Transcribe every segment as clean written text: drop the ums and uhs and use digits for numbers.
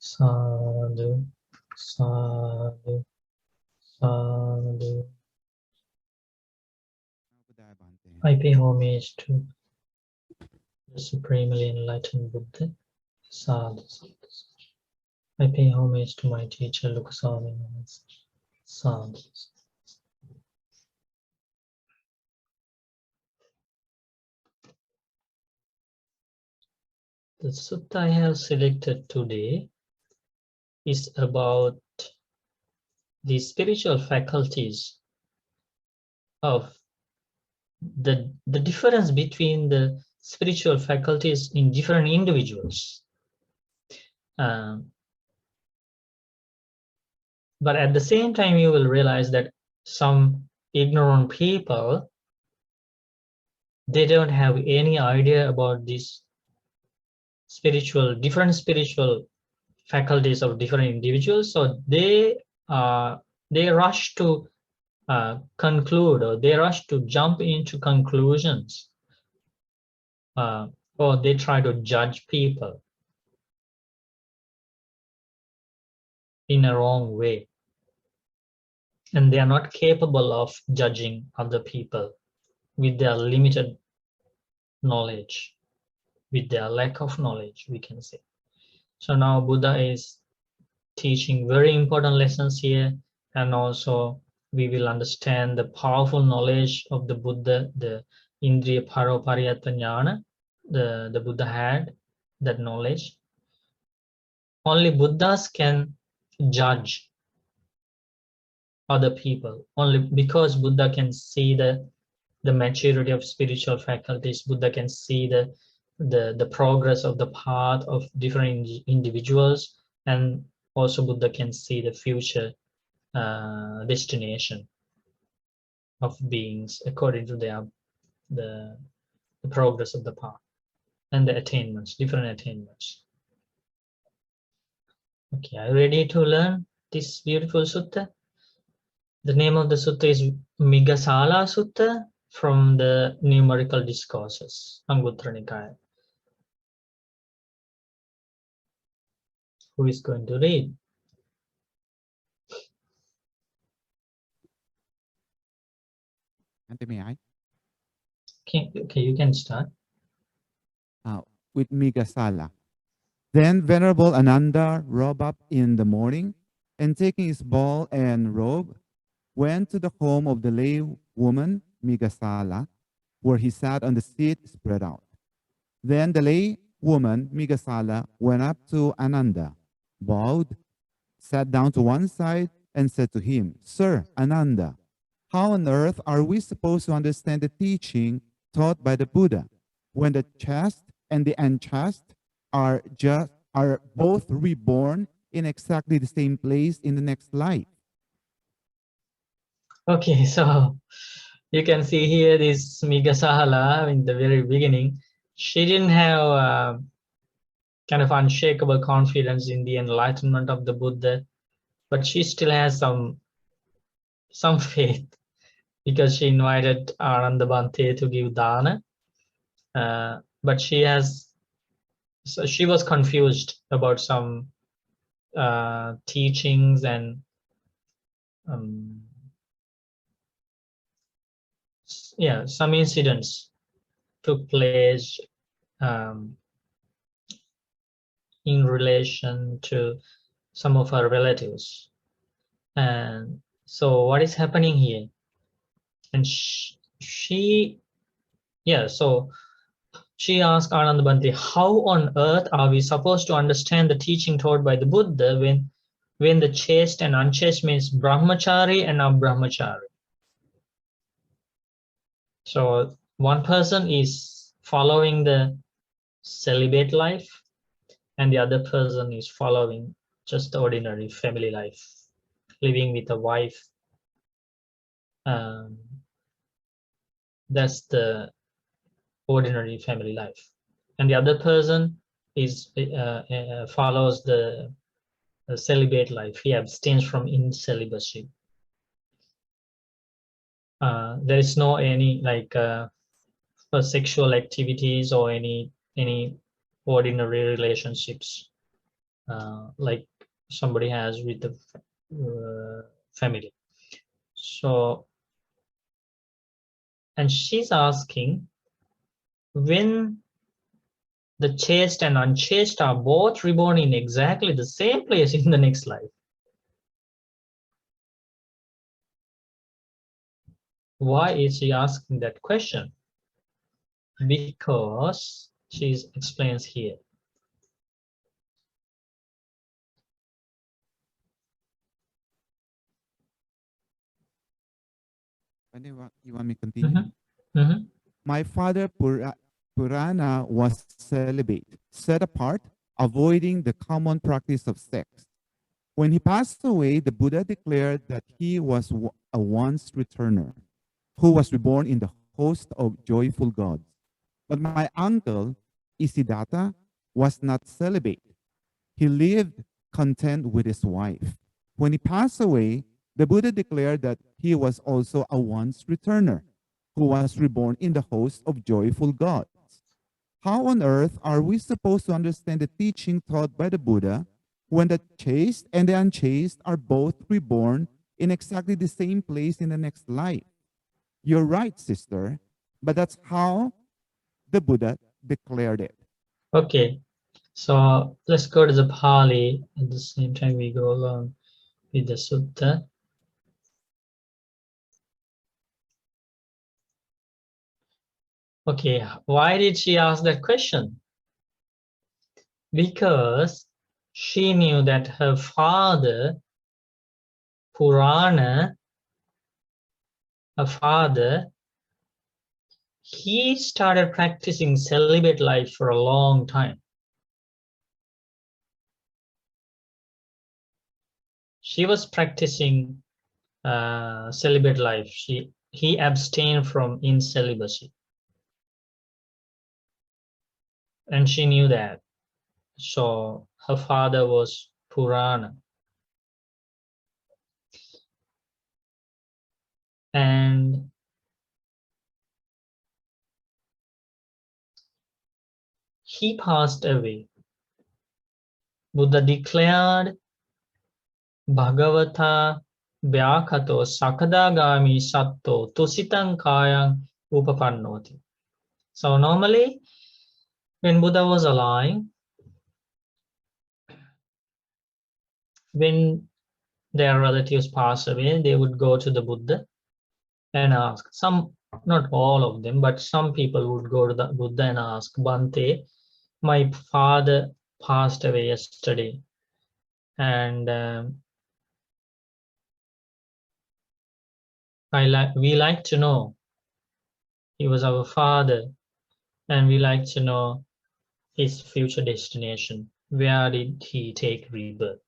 Sadhu, sadhu, sadhu. I pay homage to the supremely enlightened Buddha. Sadhu, sadhu, sadhu. I pay homage to my teacher, Migasālā. Sadhu. The sutta I have selected today is about the spiritual faculties of the difference between the spiritual faculties in different individuals. But at the same time, you will realize that some ignorant people, they don't have any idea about these different spiritual faculties of different individuals. So they rush to conclude, or they rush to jump into conclusions, or they try to judge people in a wrong way. And they are not capable of judging other people with their limited knowledge, with their lack of knowledge, we can say. So now Buddha is teaching very important lessons here, and also we will understand the powerful knowledge of the Buddha, the Indriya Parapariyata Jnana, the Buddha had that knowledge. Only Buddhas can judge other people, only because Buddha can see the maturity of spiritual faculties. Buddha can see the progress of the path of different individuals, and also Buddha can see the future destination of beings according to the progress of the path and the attainments, different attainments. Okay, are you ready to learn this beautiful sutta? The name of the sutta is Migasālā Sutta, from the Numerical Discourses, Anguttara Nikaya. Who is going to read? May I? Okay, you can start. With Migasala. Then Venerable Ananda rose up in the morning, and taking his ball and robe, went to the home of the lay woman Migasala, where he sat on the seat spread out. Then the lay woman Migasala went up to Ananda, bowed, sat down to one side, and said to him, "Sir Ananda, how on earth are we supposed to understand the teaching taught by the Buddha when the chaste and the unchaste are both reborn in exactly the same place in the next life?" Okay, so you can see here this Migasālā in the very beginning. She didn't have kind of unshakable confidence in the enlightenment of the Buddha, but she still has some faith, because she invited Ananda Bhante to give dana. But she was confused about some teachings, and yeah, some incidents took place in relation to some of her relatives. And so what is happening here? And she asked Ananda Bhante, how on earth are we supposed to understand the teaching taught by the Buddha when the chaste and unchaste means brahmachari and abrahmachari? So one person is following the celibate life, and the other person is following just the ordinary family life, living with a wife. That's the ordinary family life. And the other person is follows the celibate life. He abstains from incelibacy. There is no any like sexual activities or any ordinary relationships like somebody has with the family. So, and she's asking, when the chaste and unchaste are both reborn in exactly the same place in the next life, why is she asking that question? Because she explains here. You want me to continue? My father Purana was celibate, set apart, avoiding the common practice of sex. When he passed away, the Buddha declared that he was a once returner who was reborn in the host of joyful gods. But my uncle, Isiddhata, was not celibate. He lived content with his wife. When he passed away, the Buddha declared that he was also a once returner who was reborn in the host of joyful gods. How on earth are we supposed to understand the teaching taught by the Buddha when the chaste and the unchaste are both reborn in exactly the same place in the next life? You're right, sister, but that's how the Buddha declared it. Okay, so let's go to the Pali. At the same time, we go along with the Sutta. Okay, why did she ask that question? Because she knew that her father, Purana, her father, he started practicing celibate life for a long time. She was practicing celibate life. He abstained from incelibacy. And she knew that. So her father was Purana. And he passed away. Buddha declared, Bhagavata Vyakato Sakadagami Satto Tusitan Kayang Upapannoti. So normally, when Buddha was alive, when their relatives passed away, they would go to the Buddha and ask. Some, not all of them, but some people would go to the Buddha and ask, Bhante, my father passed away yesterday, and we like to know. He was our father, and we like to know his future destination. Where did he take rebirth?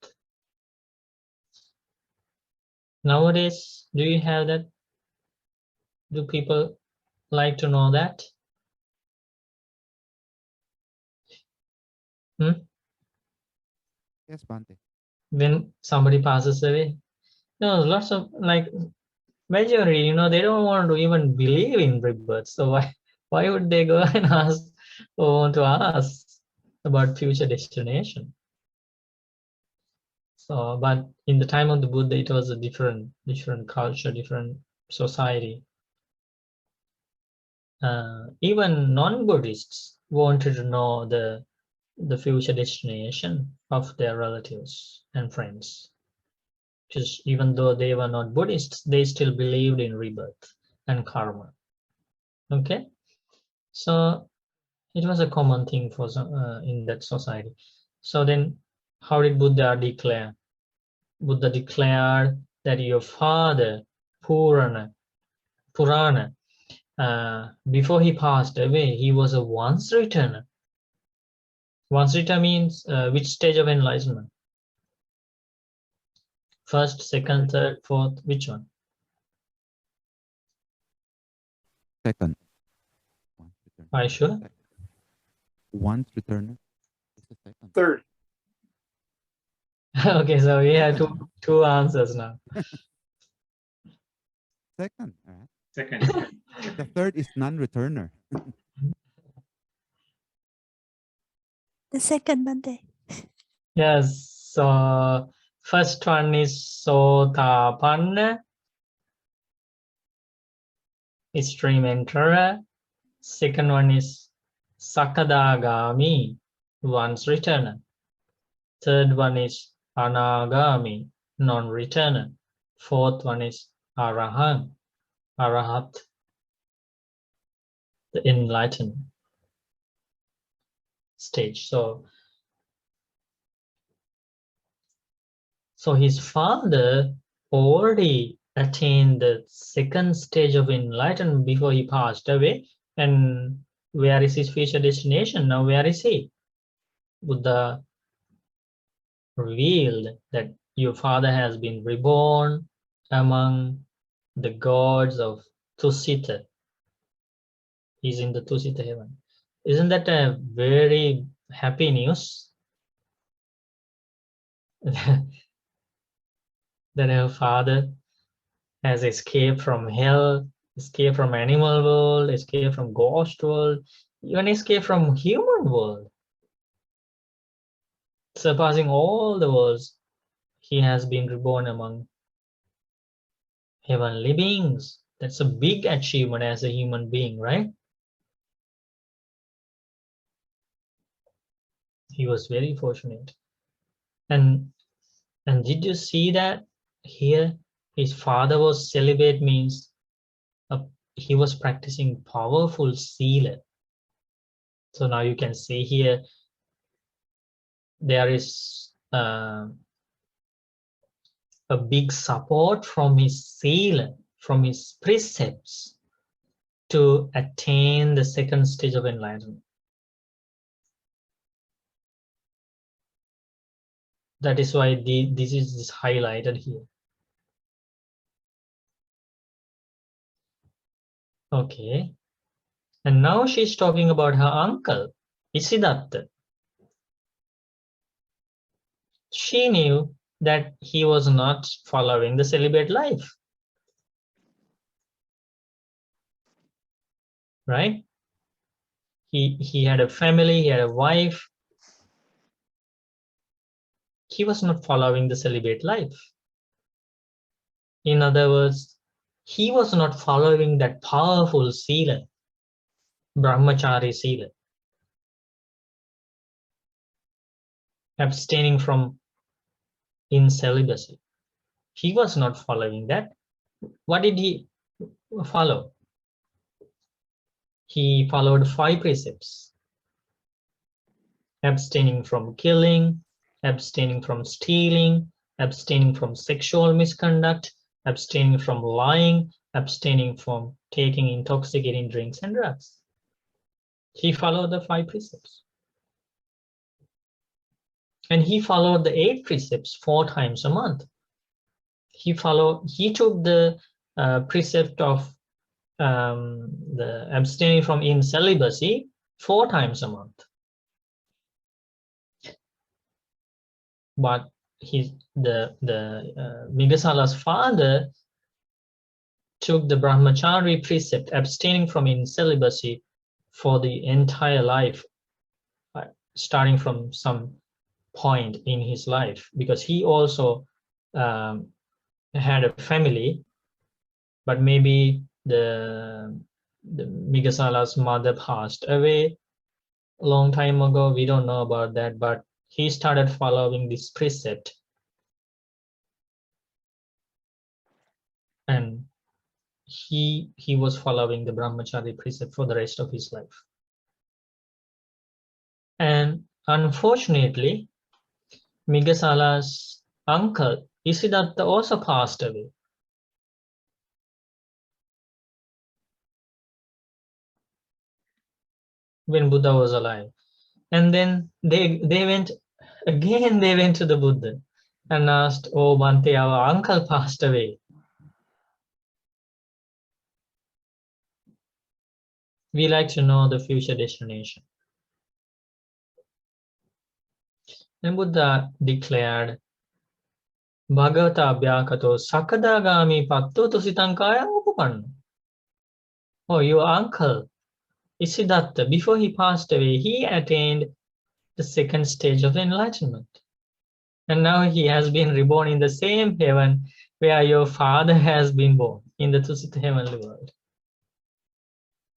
Nowadays, do you have that? Do people like to know that? Yes, Bante. When somebody passes away? No, lots of, like, majority, they don't want to even believe in rebirth. So why would they go and ask or want to ask about future destination? So, but in the time of the Buddha, it was a different culture, different society. Even non-Buddhists wanted to know the future destination of their relatives and friends. Because even though they were not Buddhists, they still believed in rebirth and karma. Okay, so it was a common thing for in that society. So then, how did Buddha declare? Buddha declared that your father, Purana, before he passed away, he was a once returner. Once returner means which stage of enlightenment? First, second, third, fourth, which one? Second. Are you sure? Once returner is the second. Third. Okay, so we have two answers now. Second. All right. Second. The third is non-returner. The second Bante. Yes, so first one is Sotapanna, extreme enterer. Second one is Sakadagami, once returner. Third one is Anagami, non-returner. Fourth one is Arahat, the enlightened stage. So his father already attained the second stage of enlightenment before he passed away. And where is his future destination? Now, where is he? Buddha revealed that your father has been reborn among the gods of Tusita. He's in the Tusita heaven. Isn't that a very happy news? That her father has escaped from hell, escaped from animal world, escaped from ghost world, even escaped from human world. Surpassing all the worlds, he has been reborn among heavenly beings. That's a big achievement as a human being, right? He was very fortunate. And did you see that here? His father was celibate, means he was practicing powerful sila. So now you can see here there is a big support from his sila, from his precepts to attain the second stage of enlightenment. That is why this is highlighted here. Okay. And now she's talking about her uncle, Isidatta. She knew that he was not following the celibate life, right? He had a family, he had a wife. He was not following the celibate life. In other words, he was not following that powerful sila, brahmachari sila, abstaining from incelibacy. He was not following that. What did he follow? He followed 5 precepts: abstaining from killing, abstaining from stealing, abstaining from sexual misconduct, abstaining from lying, abstaining from taking intoxicating drinks and drugs. He followed the 5 precepts. And he followed the 8 precepts 4 times a month. He took the precept of the abstaining from incelibacy 4 times a month. But Migasala's father took the brahmachari precept, abstaining from incelibacy, for the entire life, starting from some point in his life, because he also had a family, but maybe the Migasala's mother passed away a long time ago. We don't know about that, but he started following this precept, and he was following the brahmachari precept for the rest of his life. And unfortunately, Migasala's uncle Isidatta also passed away. When Buddha was alive. And then they went again, they went to the Buddha and asked, "Oh, Bhante, our uncle passed away. We like to know the future destination." And Buddha declared, "Bhagavata Abhyakato Sakadagami Patto Tusitankayam Upapanna." Oh, your uncle Isidatta, before he passed away, he attained the second stage of enlightenment. And now he has been reborn in the same heaven where your father has been born, in the Tusita heavenly world.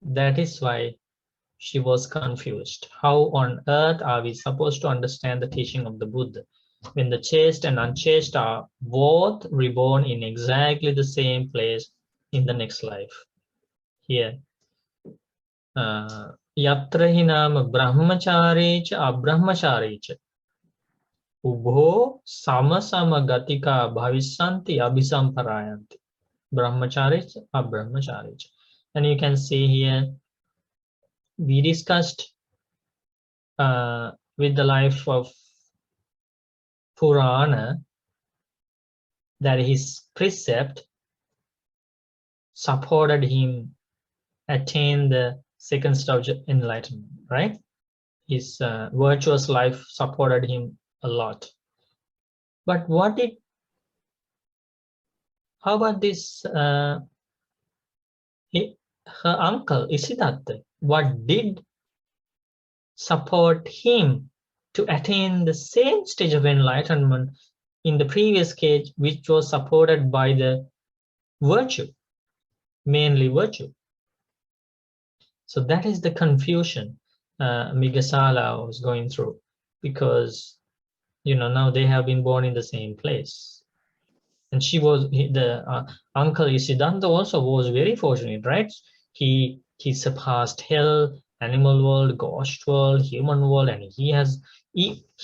That is why she was confused. How on earth are we supposed to understand the teaching of the Buddha when the chaste and unchaste are both reborn in exactly the same place in the next life? Here, yatra hi nama brahmachari cha abrahmachari cha ubho sama sama gatika bhavissanti abhisamparayanti. Brahmachari cha abrahmachari cha. And you can see here, we discussed with the life of Purana that his precept supported him attain the second stage of enlightenment, right? His virtuous life supported him a lot. But how about this, her uncle, Isidatta? What did support him to attain the same stage of enlightenment in the previous case, which was supported by the virtue, mainly virtue? So that is the confusion Migasala was going through, because now they have been born in the same place. And the uncle Isiddhanta also was very fortunate, right? He surpassed hell, animal world, ghost world, human world, and he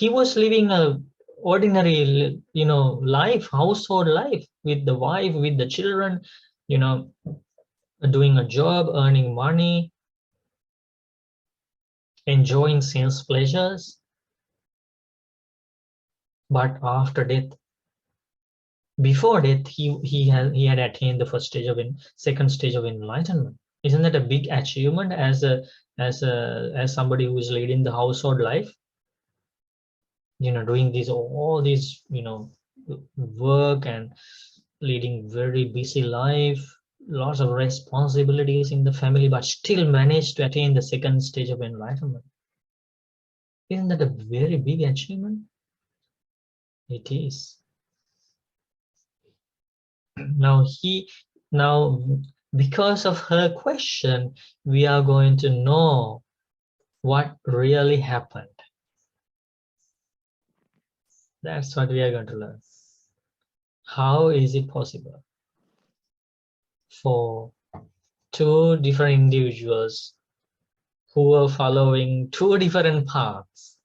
was living a ordinary life, household life, with the wife, with the children, doing a job, earning money, enjoying sense pleasures. But after death, before death, he had attained the second stage of enlightenment. Isn't that a big achievement as somebody who is leading the household life? Doing all these work and leading very busy life, lots of responsibilities in the family, but still managed to attain the second stage of enlightenment. Isn't that a very big achievement? It is. Now because of her question, we are going to know what really happened. That's what we are going to learn. How is it possible for two different individuals who were following two different paths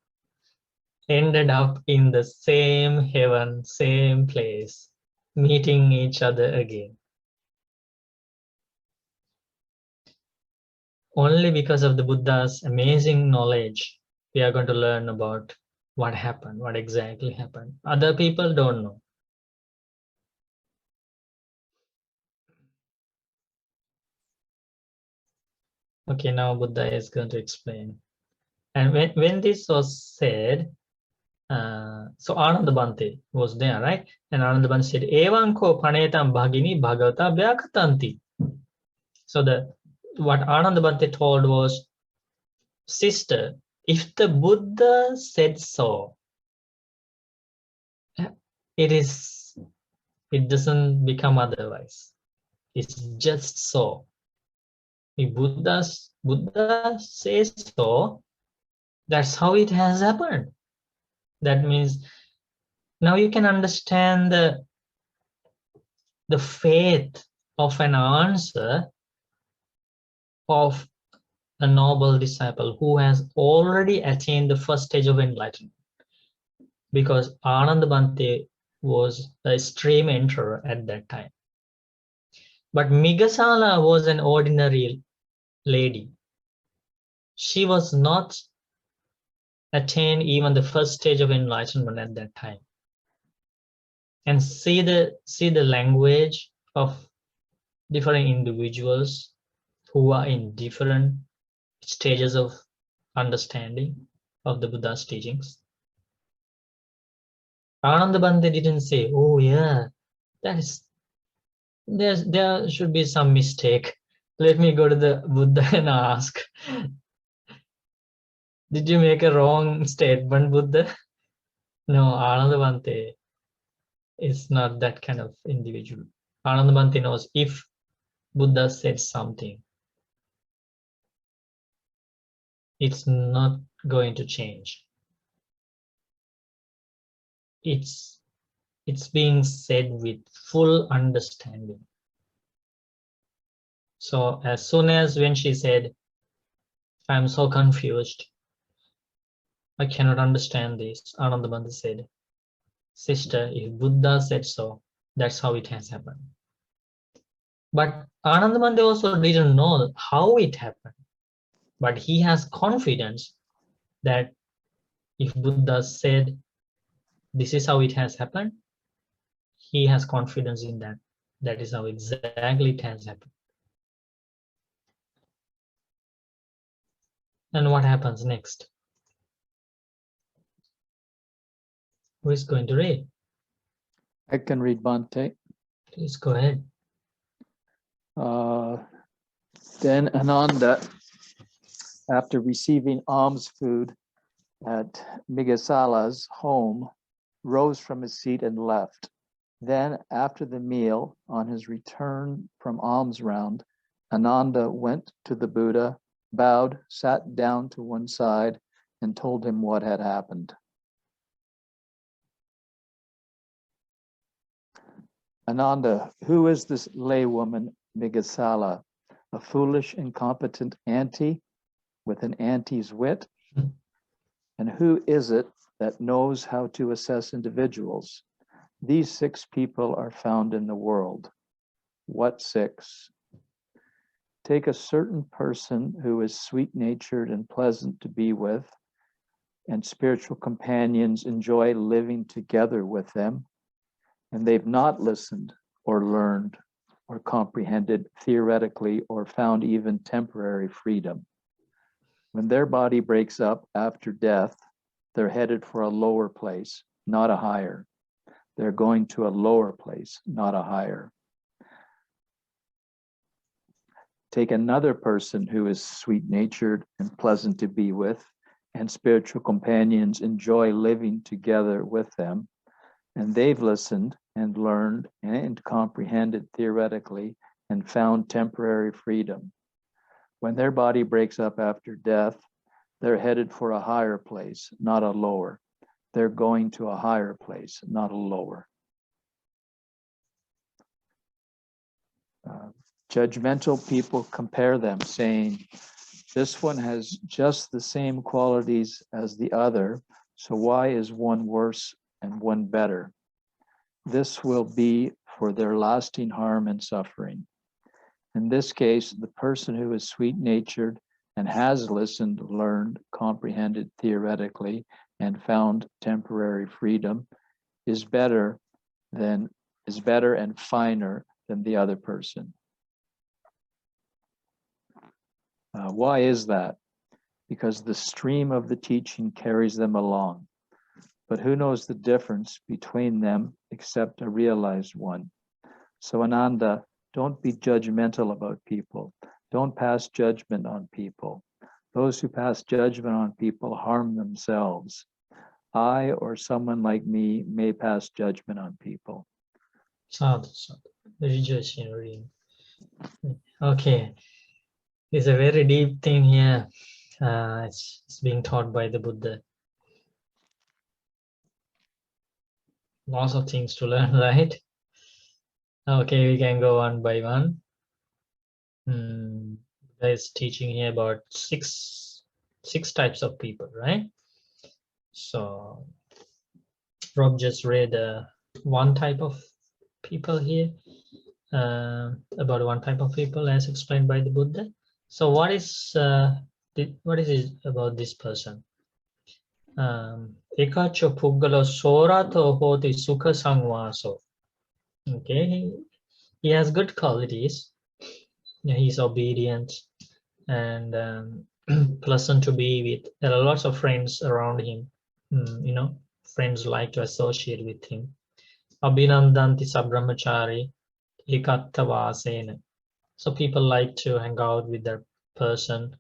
ended up in the same heaven, same place, meeting each other again? Only because of the Buddha's amazing knowledge, we are going to learn about what happened, what exactly happened. Other people don't know. Okay, now Buddha is going to explain. And when this was said, so Ananda Bhante was there, right? And Ananda Bhante said, Evanko panetam bhagini bhagavata vyakatanti. So what Ananda Bhante told was, sister, if the Buddha said so, it doesn't become otherwise. It's just so. If Buddha says so, that's how it has happened. That means now you can understand the faith of an answer of a noble disciple who has already attained the first stage of enlightenment. Because Ananda Bhante was a stream enterer at that time. But Migasala was an ordinary lady. She was not attained even the first stage of enlightenment at that time. And see the language of different individuals who are in different stages of understanding of the Buddha's teachings. Ananda Bhante didn't say, oh yeah, there should be some mistake. Let me go to the Buddha and ask, did you make a wrong statement, Buddha? No, Anandabhante is not that kind of individual. Anandabhante knows if Buddha said something, it's not going to change. It's being said with full understanding. So as soon as when she said, I'm so confused, I cannot understand this, Anandabhante said, sister, if Buddha said so, that's how it has happened. But Anandabhante also didn't know how it happened. But he has confidence that if Buddha said, this is how it has happened, he has confidence in that. That is how exactly it has happened. And what happens next? Who is going to read? I can read, Bhante. Please go ahead. Then Ananda, after receiving alms food at Migasala's home, rose from his seat and left. Then, after the meal, on his return from alms round, Ananda went to the Buddha, bowed, sat down to one side, and told him what had happened. Ananda, who is this laywoman Migasala, a foolish, incompetent auntie with an auntie's wit? And who is it that knows how to assess individuals? These 6 people are found in the world. What 6? Take a certain person who is sweet-natured and pleasant to be with, and spiritual companions enjoy living together with them, and they've not listened or learned or comprehended theoretically or found even temporary freedom. When their body breaks up after death, they're headed for a lower place, not a higher. They're going to a lower place, not a higher. Take another person who is sweet-natured and pleasant to be with, and spiritual companions enjoy living together with them, and they've listened and learned and comprehended theoretically and found temporary freedom. When their body breaks up after death, they're headed for a higher place, not a lower. They're going to a higher place, not a lower. Judgmental people compare them, saying, this one has just the same qualities as the other, so why is one worse and one better? This will be for their lasting harm and suffering. In this case, the person who is sweet-natured and has listened, learned, comprehended theoretically, and found temporary freedom is better and finer than the other person. Why is that? Because the stream of the teaching carries them along. But who knows the difference between them except a realized one? So Ananda, don't be judgmental about people. Don't pass judgment on people. Those who pass judgment on people harm themselves. I or someone like me may pass judgment on people. Sadhu, sadhu. Rejoice in reading. Okay, it's a very deep thing here. It's being taught by the Buddha. Lots of things to learn, right? Okay, we can go one by one. There's teaching here about six types of people, right? So Rob just read one type of people here, about one type of people as explained by the Buddha. So what is it about this person? Ekacho puggalo sorato hoti sukha sangvaso. Okay, he has good qualities. He's obedient and pleasant to be with. There are lots of friends around him. Friends like to associate with him. Abhinandanti sabrahmachari ekattavasena. So people like to hang out with that person.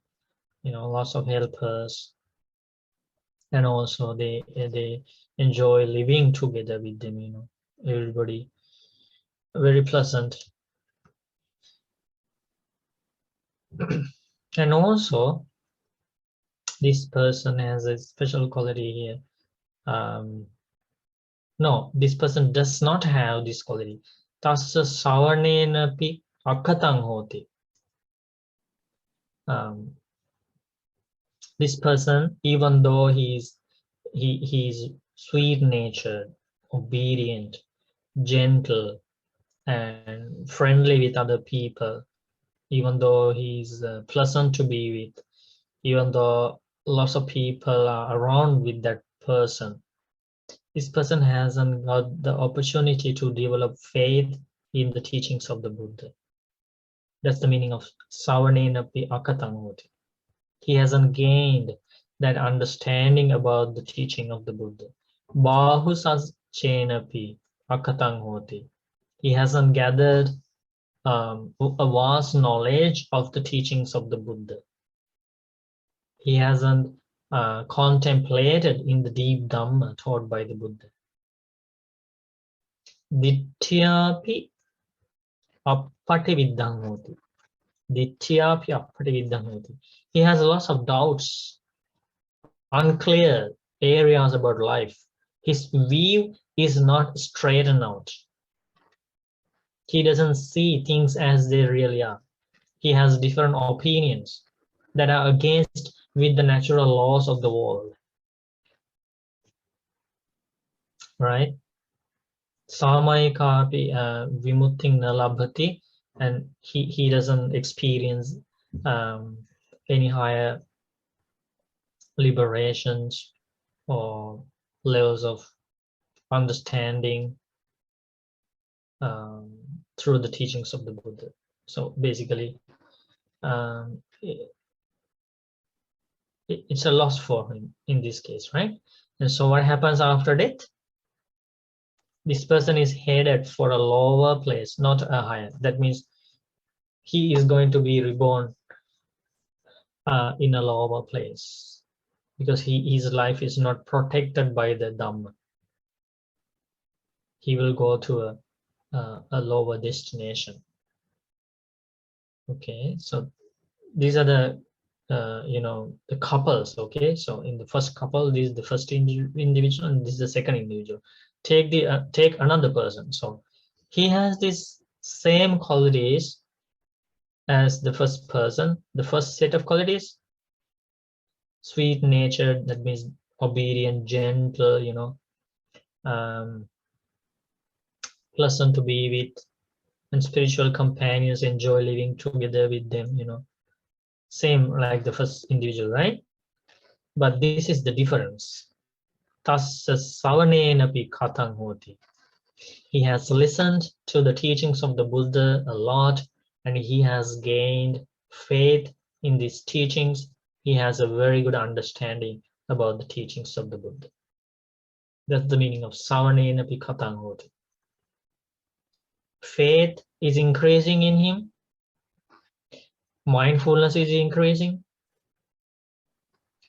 Lots of helpers, and also they enjoy living together with them, everybody very pleasant. And also this person has a special quality here. No, this person does not have this quality. Tassa savanenapi akatang hoti. This person, even though he's sweet natured, obedient, gentle, and friendly with other people, even though he's pleasant to be with, even though lots of people are around with that person, this person hasn't got the opportunity to develop faith in the teachings of the Buddha. That's the meaning of savanenapi akatang hoti. He hasn't gained that understanding about the teaching of the Buddha. Bahusaschenapi akatang hoti. He hasn't gathered a vast knowledge of the teachings of the Buddha. He hasn't contemplated in the deep Dhamma taught by the Buddha. Dittyapi appatividdhang hoti. Dittyapi appatividdhang hoti. He has lots of doubts, unclear areas about life. His view is not straightened out. He doesn't see things as they really are. He has different opinions that are against with the natural laws of the world. Right? Samayikapi vimutting nalabhati, and he doesn't experience any higher liberations or levels of understanding through the teachings of the Buddha. So basically, it's a loss for him in this case, right? And so what happens after death? This person is headed for a lower place, not a higher. That means he is going to be reborn in a lower place because his life is not protected by the Dhamma. He will go to a lower destination. Okay, so these are the the couples. Okay, so in the first couple, this is the first individual and this is the second individual. Take another person. So he has these same qualities as the first person. The first set of qualities: sweet natured, that means obedient, gentle, pleasant to be with, and spiritual companions, enjoy living together with them, same like the first individual, right? But this is the difference. Tassa savanenapi katang hoti. He has listened to the teachings of the Buddha a lot, and he has gained faith in these teachings. He has a very good understanding about the teachings of the Buddha. That's the meaning of savanenapi katang hoti. Faith is increasing in him. Mindfulness is increasing.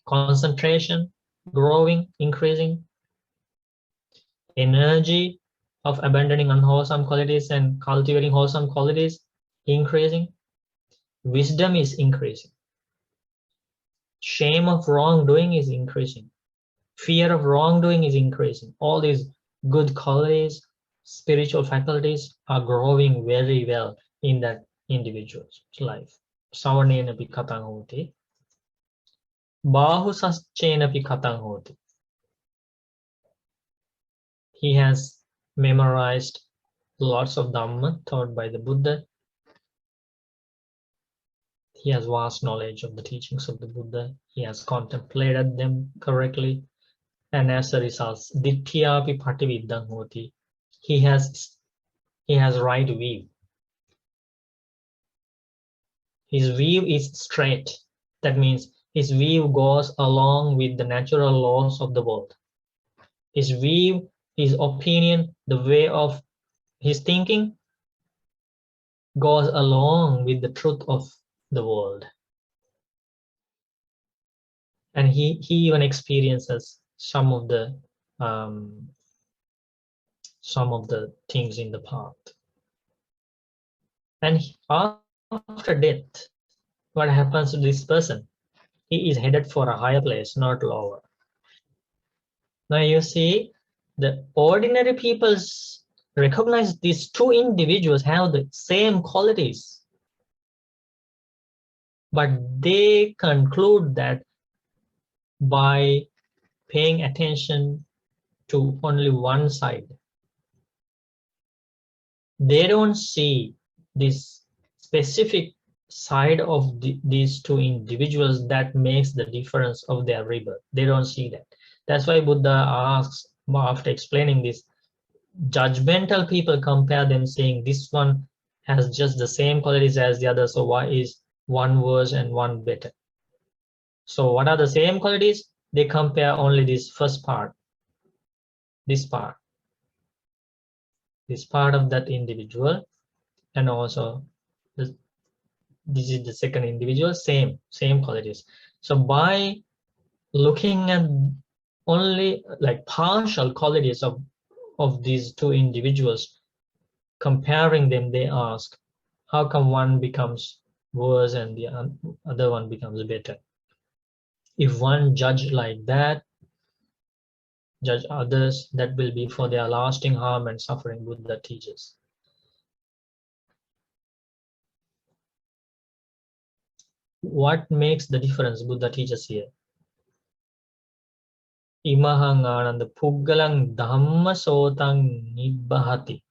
Concentration, growing, increasing. Energy of abandoning unwholesome qualities and cultivating wholesome qualities, increasing. Wisdom is increasing. Shame of wrongdoing is increasing. Fear of wrongdoing is increasing. All these good qualities, spiritual faculties are growing very well in that individual's life. Savanenapi katang hoti. Bahusaschenapi katang hoti. He has memorized lots of Dhamma taught by the Buddha. He has vast knowledge of the teachings of the Buddha. He has contemplated them correctly. And as a result, dittyapi patividdhang hoti. He has right view. His view is straight. That means his view goes along with the natural laws of the world. His view, his opinion, the way of his thinking goes along with the truth of the world. And he even experiences some of the some of the things in the path. And after death, what happens to this person? He is headed for a higher place, not lower. Now you see, the ordinary peoples recognize these two individuals have the same qualities, but they conclude that by paying attention to only one side, they don't see this specific side of these two individuals that makes the difference of their rebirth. They don't see that. That's why Buddha asks, after explaining this, judgmental people compare them, saying this one has just the same qualities as the other, so why is one worse and one better? So what are the same qualities? They compare only this first part, this part of that individual, and also this is the second individual, same qualities. So by looking at only like partial qualities of these two individuals, comparing them, they ask, how come one becomes worse and the other one becomes better? If one judge like that, judge others, that will be for their lasting harm and suffering, Buddha teaches. What makes the difference, Buddha teaches here? Imahang ananda puggalang dhamma sotang nibbahati.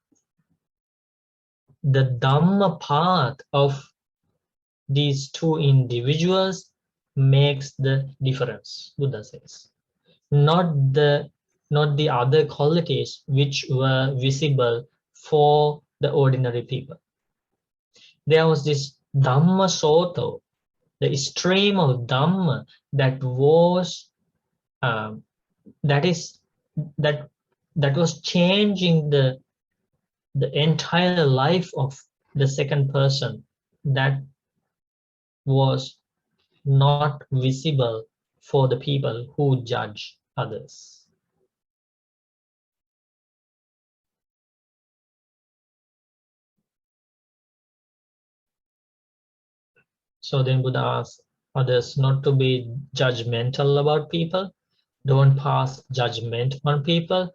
The Dhamma path of these two individuals makes the difference, Buddha says. Not the other qualities which were visible for the ordinary people. There was this Dhamma Soto, the stream of Dhamma that was that was changing the entire life of the second person, that was not visible for the people who judge others. So then Buddha asks others not to be judgmental about people. Don't pass judgment on people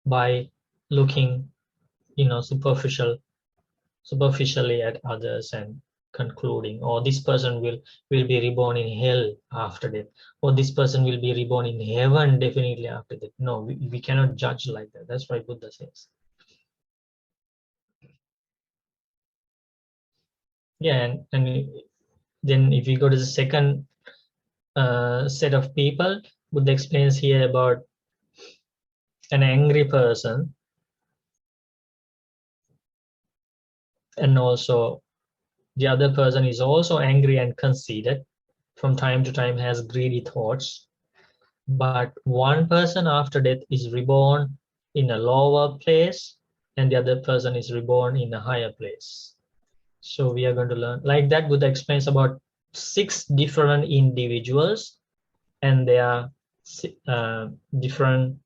by looking, superficially at others and concluding, or this person will be reborn in hell after death, or this person will be reborn in heaven definitely after death. No, we cannot judge like that. That's why Buddha says. Yeah, and then if we go to the second set of people, Buddha explains here about an angry person, and also the other person is also angry and conceited, from time to time has greedy thoughts, but one person after death is reborn in a lower place and the other person is reborn in a higher place. So we are going to learn like that. Buddha explains about 6 different individuals and their different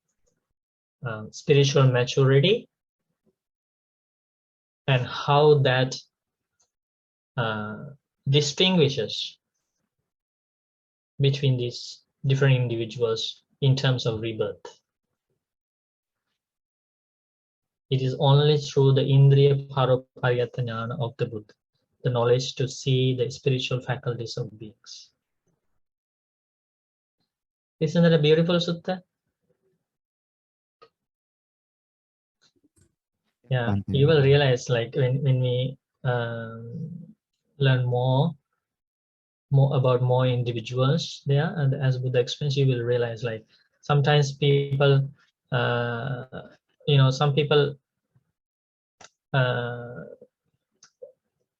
spiritual maturity, and how that distinguishes between these different individuals in terms of rebirth. It is only through the Indriya Parapariyata Jnana of the Buddha, the knowledge to see the spiritual faculties of beings. Isn't that a beautiful sutta? Yeah, you will realize, like when we learn more about more individuals there, and as Buddha explains, you will realize, like sometimes people, some people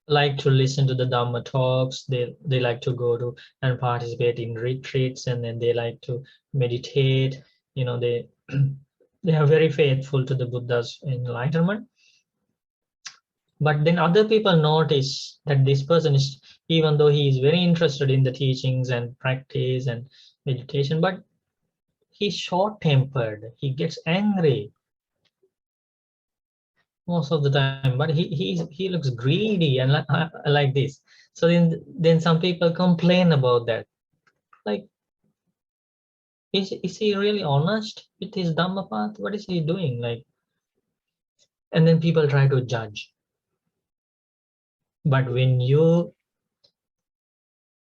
like to listen to the Dhamma talks. They like to go to and participate in retreats, and then they like to meditate. They they are very faithful to the Buddha's enlightenment. But then other people notice that this person is, even though he is very interested in the teachings and practice and meditation, but he's short-tempered. He gets angry most of the time, but he looks greedy and like this. So then some people complain about that. Like, is he really honest with his Dhamma path? What is he doing? Like, and then people try to judge. But when you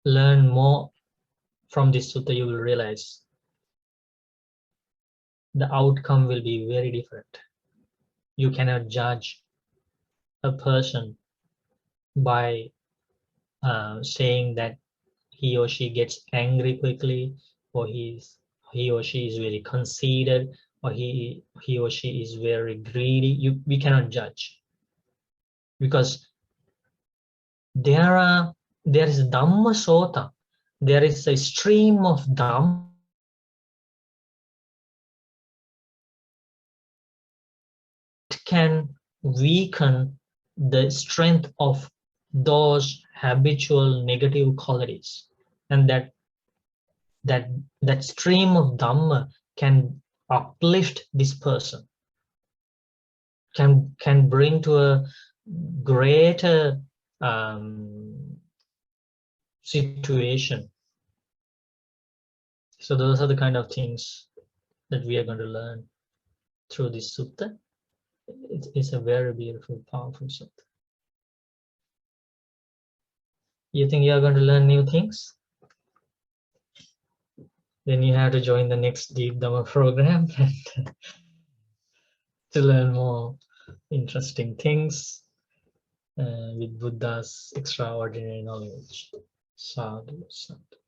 learn more from this sutta, you will realize the outcome will be very different. You cannot judge a person by saying that he or she gets angry quickly, or he or she is very conceited, or he or she is very greedy. We cannot judge, because there is Dhamma Sota. There is a stream of Dhamma can weaken the strength of those habitual negative qualities, and that stream of Dhamma can uplift this person, can bring to a greater situation. So those are the kind of things that we are going to learn through this sutta. It's a very beautiful, powerful sutta. You think you are going to learn new things? Then you have to join the next Deep Dhamma program to learn more interesting things with Buddha's extraordinary knowledge. Sadhu, sadhu.